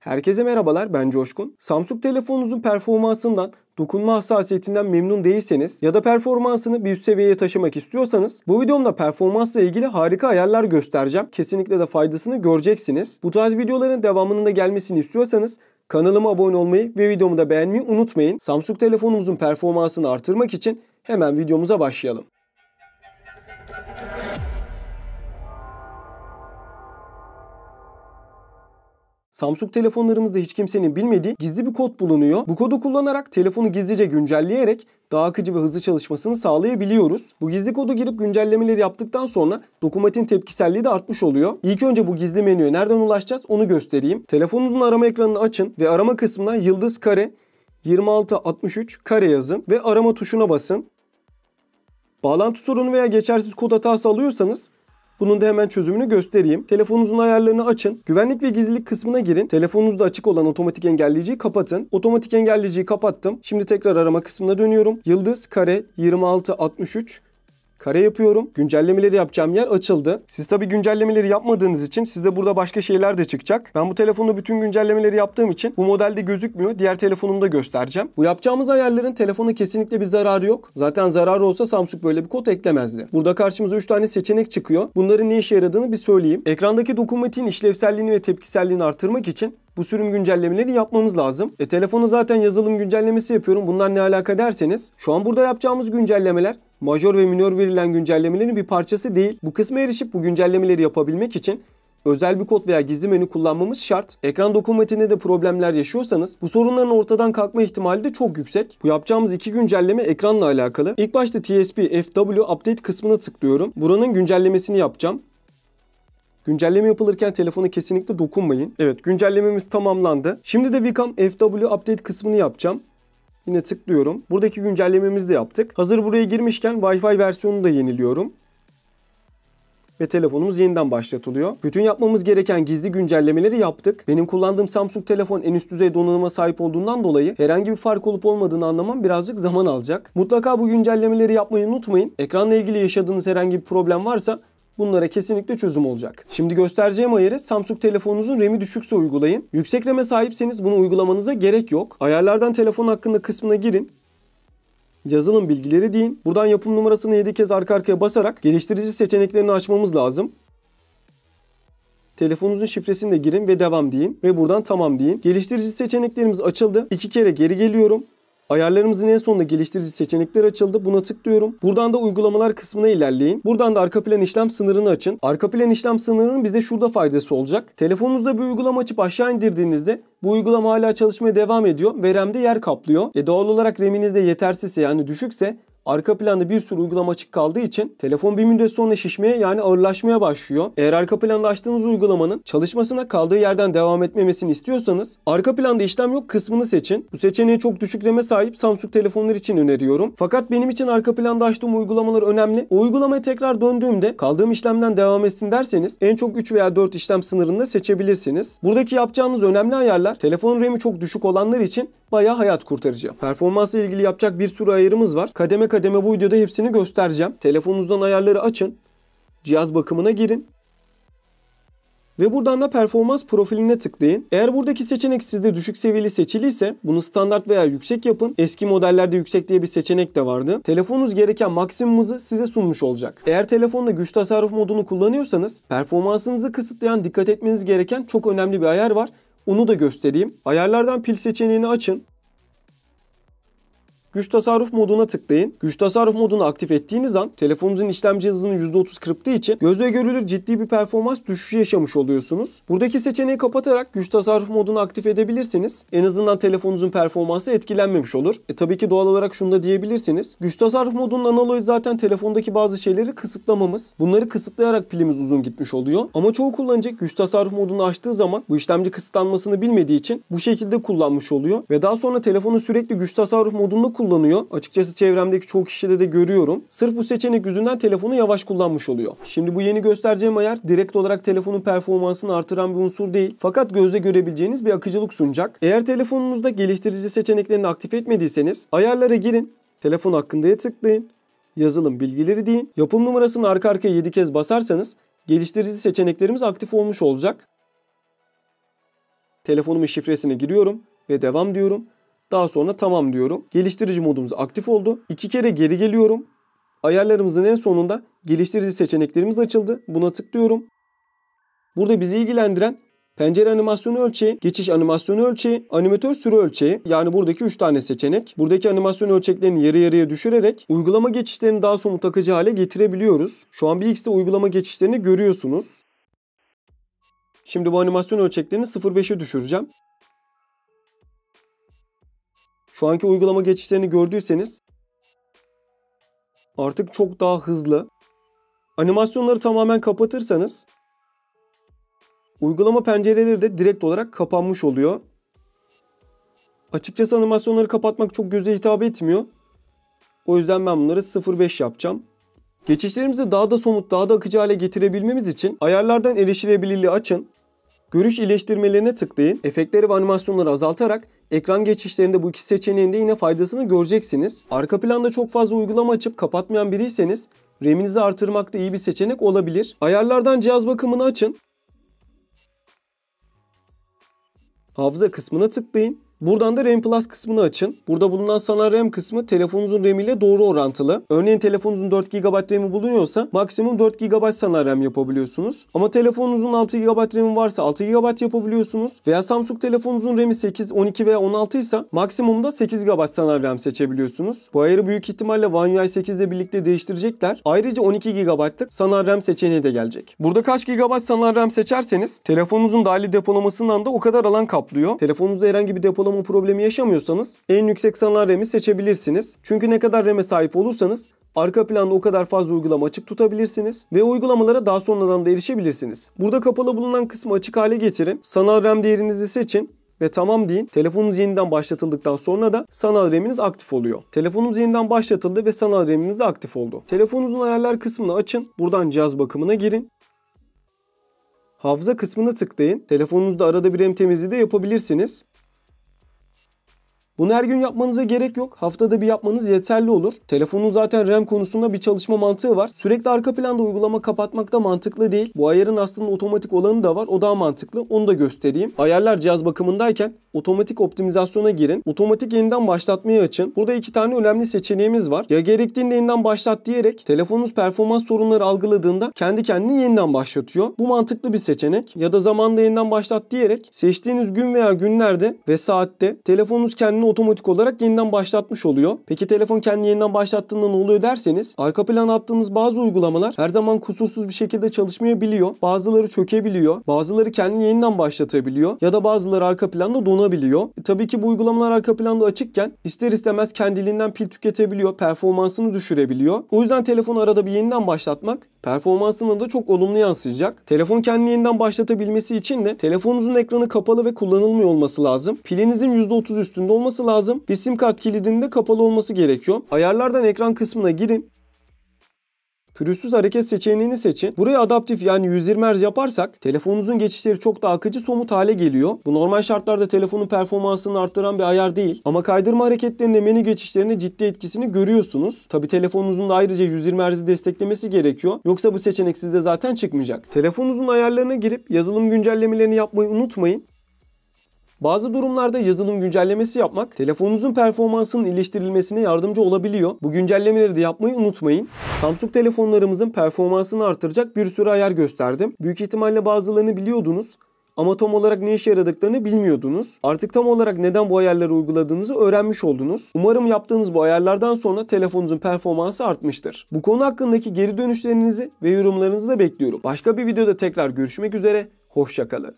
Herkese merhabalar, ben Coşkun. Samsung telefonunuzun performansından, dokunma hassasiyetinden memnun değilseniz ya da performansını bir üst seviyeye taşımak istiyorsanız bu videomda performansla ilgili harika ayarlar göstereceğim. Kesinlikle de faydasını göreceksiniz. Bu tarz videoların devamının da gelmesini istiyorsanız kanalıma abone olmayı ve videomu da beğenmeyi unutmayın. Samsung telefonumuzun performansını artırmak için hemen videomuza başlayalım. Samsung telefonlarımızda hiç kimsenin bilmediği gizli bir kod bulunuyor. Bu kodu kullanarak telefonu gizlice güncelleyerek daha akıcı ve hızlı çalışmasını sağlayabiliyoruz. Bu gizli kodu girip güncellemeleri yaptıktan sonra dokunmatik tepkiselliği de artmış oluyor. İlk önce bu gizli menüye nereden ulaşacağız onu göstereyim. Telefonunuzun arama ekranını açın ve arama kısmına yıldız kare 2663 kare yazın ve arama tuşuna basın. Bağlantı sorunu veya geçersiz kod hatası alıyorsanız bunun da hemen çözümünü göstereyim. Telefonunuzun ayarlarını açın. Güvenlik ve gizlilik kısmına girin. Telefonunuzda açık olan otomatik engelleyiciyi kapatın. Otomatik engelleyiciyi kapattım. Şimdi tekrar arama kısmına dönüyorum. Yıldız kare 2663 kare yapıyorum. Güncellemeleri yapacağım yer açıldı. Siz tabii güncellemeleri yapmadığınız için sizde burada başka şeyler de çıkacak. Ben bu telefonda bütün güncellemeleri yaptığım için bu modelde gözükmüyor. Diğer telefonumda göstereceğim. Bu yapacağımız ayarların telefona kesinlikle bir zararı yok. Zaten zararı olsa Samsung böyle bir kod eklemezdi. Burada karşımıza 3 tane seçenek çıkıyor. Bunların ne işe yaradığını bir söyleyeyim. Ekrandaki dokunmatiğin işlevselliğini ve tepkiselliğini artırmak için bu sürüm güncellemeleri yapmamız lazım. Telefona zaten yazılım güncellemesi yapıyorum. Bunlar ne alaka derseniz şu an burada yapacağımız güncellemeler majör ve minör verilen güncellemelerin bir parçası değil. Bu kısma erişip bu güncellemeleri yapabilmek için özel bir kod veya gizli menü kullanmamız şart. Ekran dokunmatiğinde de problemler yaşıyorsanız bu sorunların ortadan kalkma ihtimali de çok yüksek. Bu yapacağımız iki güncelleme ekranla alakalı. İlk başta TSP-FW Update kısmına tıklıyorum. Buranın güncellemesini yapacağım. Güncelleme yapılırken telefona kesinlikle dokunmayın. Evet, güncellememiz tamamlandı. Şimdi de Wacom FW Update kısmını yapacağım. Yine tıklıyorum. Buradaki güncellememizi de yaptık. Hazır buraya girmişken Wi-Fi versiyonunu da yeniliyorum. Ve telefonumuz yeniden başlatılıyor. Bütün yapmamız gereken gizli güncellemeleri yaptık. Benim kullandığım Samsung telefon en üst düzey donanıma sahip olduğundan dolayı herhangi bir fark olup olmadığını anlamam birazcık zaman alacak. Mutlaka bu güncellemeleri yapmayı unutmayın. Ekranla ilgili yaşadığınız herhangi bir problem varsa bunlara kesinlikle çözüm olacak. Şimdi göstereceğim ayarı Samsung telefonunuzun RAM'i düşükse uygulayın. Yüksek RAM'e sahipseniz bunu uygulamanıza gerek yok. Ayarlardan telefon hakkında kısmına girin. Yazılım bilgileri deyin. Buradan yapım numarasını 7 kez arka arkaya basarak geliştirici seçeneklerini açmamız lazım. Telefonunuzun şifresini de girin ve devam deyin. Ve buradan tamam deyin. Geliştirici seçeneklerimiz açıldı. 2 kere geri geliyorum. Ayarlarımızın en sonunda geliştirici seçenekler açıldı. Buna tıklıyorum. Buradan da uygulamalar kısmına ilerleyin. Buradan da arka plan işlem sınırını açın. Arka plan işlem sınırının bize şurada faydası olacak. Telefonunuzda bir uygulama açıp aşağı indirdiğinizde bu uygulama hala çalışmaya devam ediyor ve RAM'de yer kaplıyor. Doğal olarak RAM'inizde yetersizse yani düşükse arka planda bir sürü uygulama açık kaldığı için telefon bir müddet sonra şişmeye yani ağırlaşmaya başlıyor. Eğer arka planda açtığınız uygulamanın çalışmasına kaldığı yerden devam etmemesini istiyorsanız arka planda işlem yok kısmını seçin. Bu seçeneği çok düşük RAM'e sahip Samsung telefonlar için öneriyorum. Fakat benim için arka planda açtığım uygulamalar önemli. O uygulamaya tekrar döndüğümde kaldığım işlemden devam etsin derseniz en çok 3 veya 4 işlem sınırında seçebilirsiniz. Buradaki yapacağınız önemli ayarlar telefonun RAM'i çok düşük olanlar için bayağı hayat kurtarıcı. Performansla ilgili yapacak bir sürü ayarımız var. Kademe kademe bu videoda hepsini göstereceğim. Telefonunuzdan ayarları açın. Cihaz bakımına girin. Ve buradan da performans profiline tıklayın. Eğer buradaki seçenek sizde düşük seviyeli seçiliyse bunu standart veya yüksek yapın. Eski modellerde yüksek diye bir seçenek de vardı. Telefonunuz gereken maksimum hızı size sunmuş olacak. Eğer telefonda güç tasarruf modunu kullanıyorsanız performansınızı kısıtlayan dikkat etmeniz gereken çok önemli bir ayar var. Onu da göstereyim. Ayarlardan pil seçeneğini açın. Güç tasarruf moduna tıklayın. Güç tasarruf modunu aktif ettiğiniz an telefonunuzun işlemci hızını %30 kırptığı için gözle görülür ciddi bir performans düşüşü yaşamış oluyorsunuz. Buradaki seçeneği kapatarak güç tasarruf modunu aktif edebilirsiniz. En azından telefonunuzun performansı etkilenmemiş olur. Tabii ki doğal olarak şunu da diyebilirsiniz. Güç tasarruf modunun analoğu zaten telefondaki bazı şeyleri kısıtlamamız. Bunları kısıtlayarak pilimiz uzun gitmiş oluyor. Ama çoğu kullanıcı güç tasarruf modunu açtığı zaman bu işlemci kısıtlanmasını bilmediği için bu şekilde kullanmış oluyor. Ve daha sonra telefonu sürekli güç tasarruf modunda kullanıyor. Açıkçası çevremdeki çoğu kişide de görüyorum. Sırf bu seçenek yüzünden telefonu yavaş kullanmış oluyor. Şimdi bu yeni göstereceğim ayar direkt olarak telefonun performansını artıran bir unsur değil. Fakat gözle görebileceğiniz bir akıcılık sunacak. Eğer telefonunuzda geliştirici seçeneklerini aktif etmediyseniz ayarlara girin. Telefon hakkında'ya tıklayın. Yazılım bilgileri deyin. Yapım numarasını arka arkaya 7 kez basarsanız geliştirici seçeneklerimiz aktif olmuş olacak. telefonumun şifresini giriyorum ve devam diyorum. Daha sonra tamam diyorum. Geliştirici modumuz aktif oldu. 2 kere geri geliyorum. Ayarlarımızın en sonunda geliştirici seçeneklerimiz açıldı. Buna tıklıyorum. Burada bizi ilgilendiren pencere animasyonu ölçeği, geçiş animasyonu ölçeği, animatör süre ölçeği, yani buradaki 3 tane seçenek. Buradaki animasyon ölçeklerini yarı yarıya düşürerek uygulama geçişlerini daha somut akıcı hale getirebiliyoruz. Şu an BX'te uygulama geçişlerini görüyorsunuz. Şimdi bu animasyon ölçeklerini 0.5'e düşüreceğim. Şu anki uygulama geçişlerini gördüyseniz artık çok daha hızlı. Animasyonları tamamen kapatırsanız uygulama pencereleri de direkt olarak kapanmış oluyor. Açıkçası animasyonları kapatmak çok göze hitap etmiyor. O yüzden ben bunları 0.5 yapacağım. Geçişlerimizi daha da somut, daha da akıcı hale getirebilmemiz için ayarlardan erişilebilirliği açın. Görüş iyileştirmelerine tıklayın. Efektleri ve animasyonları azaltarak ekran geçişlerinde bu iki seçeneğin de yine faydasını göreceksiniz. Arka planda çok fazla uygulama açıp kapatmayan biriyseniz RAM'inizi artırmak da iyi bir seçenek olabilir. Ayarlardan cihaz bakımını açın. Hafıza kısmına tıklayın. Buradan da RAM Plus kısmını açın. Burada bulunan sanal RAM kısmı telefonunuzun RAM ile doğru orantılı. Örneğin telefonunuzun 4 GB RAM'i bulunuyorsa maksimum 4 GB sanal RAM yapabiliyorsunuz. Ama telefonunuzun 6 GB RAM'i varsa 6 GB yapabiliyorsunuz. Veya Samsung telefonunuzun RAM'i 8, 12 veya 16 ise maksimumda 8 GB sanal RAM seçebiliyorsunuz. Bu ayarı büyük ihtimalle One UI 8 ile birlikte değiştirecekler. Ayrıca 12 GB'lık sanal RAM seçeneği de gelecek. Burada kaç GB sanal RAM seçerseniz telefonunuzun dahili depolamasından da o kadar alan kaplıyor. Telefonunuzda herhangi bir depolama problemi yaşamıyorsanız en yüksek sanal RAM'i seçebilirsiniz. Çünkü ne kadar RAM'e sahip olursanız arka planda o kadar fazla uygulama açık tutabilirsiniz ve uygulamalara daha sonradan da erişebilirsiniz. Burada kapalı bulunan kısmı açık hale getirin. Sanal RAM değerinizi seçin ve tamam deyin. Telefonunuz yeniden başlatıldıktan sonra da sanal RAM'iniz aktif oluyor. Telefonunuz yeniden başlatıldı ve sanal RAM'iniz de aktif oldu. Telefonunuzun ayarlar kısmını açın. Buradan cihaz bakımına girin. Hafıza kısmına tıklayın. Telefonunuzda arada bir RAM temizliği de yapabilirsiniz. Bunu her gün yapmanıza gerek yok. Haftada bir yapmanız yeterli olur. Telefonun zaten RAM konusunda bir çalışma mantığı var. Sürekli arka planda uygulama kapatmak da mantıklı değil. Bu ayarın aslında otomatik olanı da var. O daha mantıklı. Onu da göstereyim. Ayarlar cihaz bakımındayken otomatik optimizasyona girin. Otomatik yeniden başlatmayı açın. Burada 2 tane önemli seçeneğimiz var. Ya gerektiğinde yeniden başlat diyerek telefonunuz performans sorunları algıladığında kendi kendini yeniden başlatıyor. Bu mantıklı bir seçenek. Ya da zamanında yeniden başlat diyerek seçtiğiniz gün veya günlerde ve saatte telefonunuz kendini otomatik olarak yeniden başlatmış oluyor. Peki telefon kendini yeniden başlattığında ne oluyor derseniz arka plana attığınız bazı uygulamalar her zaman kusursuz bir şekilde çalışmayabiliyor. Bazıları çökebiliyor. Bazıları kendini yeniden başlatabiliyor. Ya da bazıları arka planda donabiliyor. Tabii ki bu uygulamalar arka planda açıkken ister istemez kendiliğinden pil tüketebiliyor. Performansını düşürebiliyor. O yüzden telefonu arada bir yeniden başlatmak performansına da çok olumlu yansıyacak. Telefon kendini yeniden başlatabilmesi için de telefonunuzun ekranı kapalı ve kullanılmıyor olması lazım. Pilinizin %30 üstünde olması lazım. Bir sim kart kilidinin de kapalı olması gerekiyor. Ayarlardan ekran kısmına girin. Pürüzsüz hareket seçeneğini seçin. Buraya adaptif yani 120 Hz yaparsak telefonunuzun geçişleri çok daha akıcı, somut hale geliyor. Bu normal şartlarda telefonun performansını arttıran bir ayar değil. Ama kaydırma hareketlerinde menü geçişlerinde ciddi etkisini görüyorsunuz. Tabi telefonunuzun da ayrıca 120 Hz'i desteklemesi gerekiyor. Yoksa bu seçenek sizde zaten çıkmayacak. Telefonunuzun ayarlarına girip yazılım güncellemelerini yapmayı unutmayın. Bazı durumlarda yazılım güncellemesi yapmak telefonunuzun performansının iyileştirilmesine yardımcı olabiliyor. Bu güncellemeleri de yapmayı unutmayın. Samsung telefonlarımızın performansını artıracak bir sürü ayar gösterdim. Büyük ihtimalle bazılarını biliyordunuz ama tam olarak ne işe yaradıklarını bilmiyordunuz. Artık tam olarak neden bu ayarları uyguladığınızı öğrenmiş oldunuz. Umarım yaptığınız bu ayarlardan sonra telefonunuzun performansı artmıştır. Bu konu hakkındaki geri dönüşlerinizi ve yorumlarınızı da bekliyorum. Başka bir videoda tekrar görüşmek üzere. Hoşça kalın.